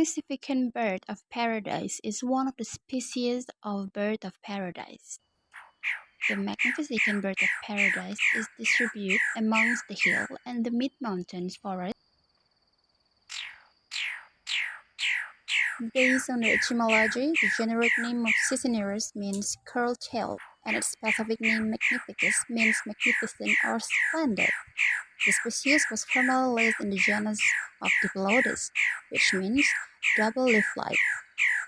Magnificent Bird of Paradise is one of the species of bird of paradise. The Magnificent Bird of Paradise is distributed amongst the hill and the mid-mountains forest. Based on the etymology, the generic name of Cicinnurus means curl-tailed, and its specific name Magnificus means magnificent or splendid. The species was formerly listed in the genus of Diplodes, which means double leaf-like.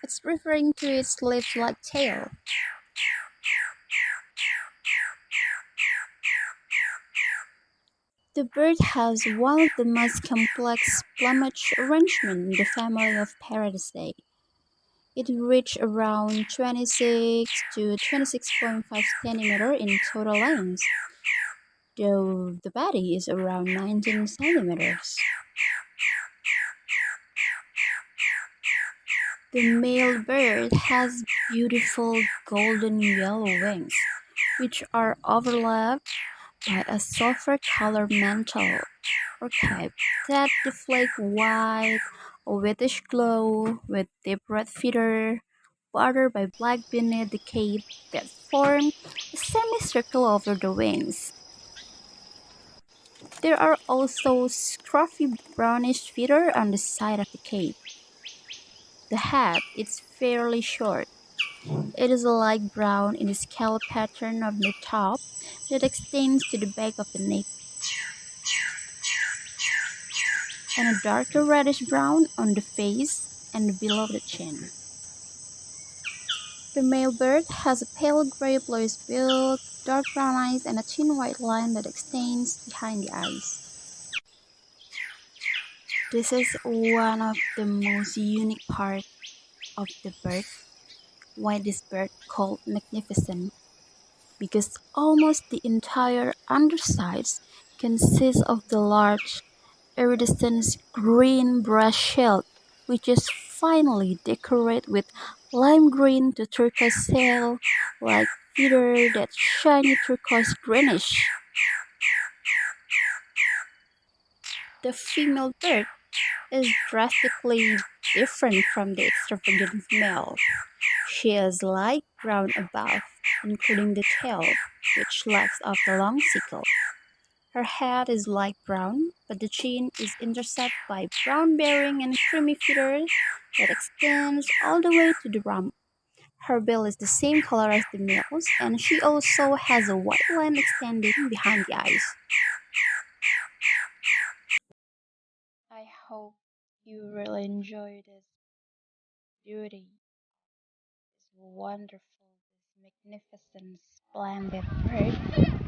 It's referring to its leaf-like tail. The bird has one of the most complex plumage arrangements in the family of Paradisaeidae. It reaches around 26 to 26.5 cm in total length, though the body is around 19 centimeters. The male bird has beautiful golden yellow wings, which are overlapped by a sulfur-colored mantle or cape that deflect white or whitish glow with deep red feather, bordered by black beneath the cape that form a semicircle over the wings. There are also scruffy brownish feather on the side of the cape. The head is fairly short. It is a light brown in the scallop pattern of the top that extends to the back of the neck, and a darker reddish brown on the face and below the chin. The male bird has a pale gray bluish bill, dark brown eyes, and a thin white line that extends behind the eyes. This is one of the most unique parts of the bird. Why this bird called magnificent? Because almost the entire undersides consists of the large iridescent green brush shield, which is finely decorated with lime green to turquoise sail like feather that shiny turquoise greenish. The female bird is drastically different from the extravagant male. She is light brown above, including the tail, which lacks of the long sickle. Her head is light brown, but the chin is intersected by brown bearing and creamy feathers that extends all the way to the rump. Her bill is the same color as the male's, and she also has a white line extending behind the eyes. I hope you really enjoy this beauty, this wonderful, this magnificent, splendid bird.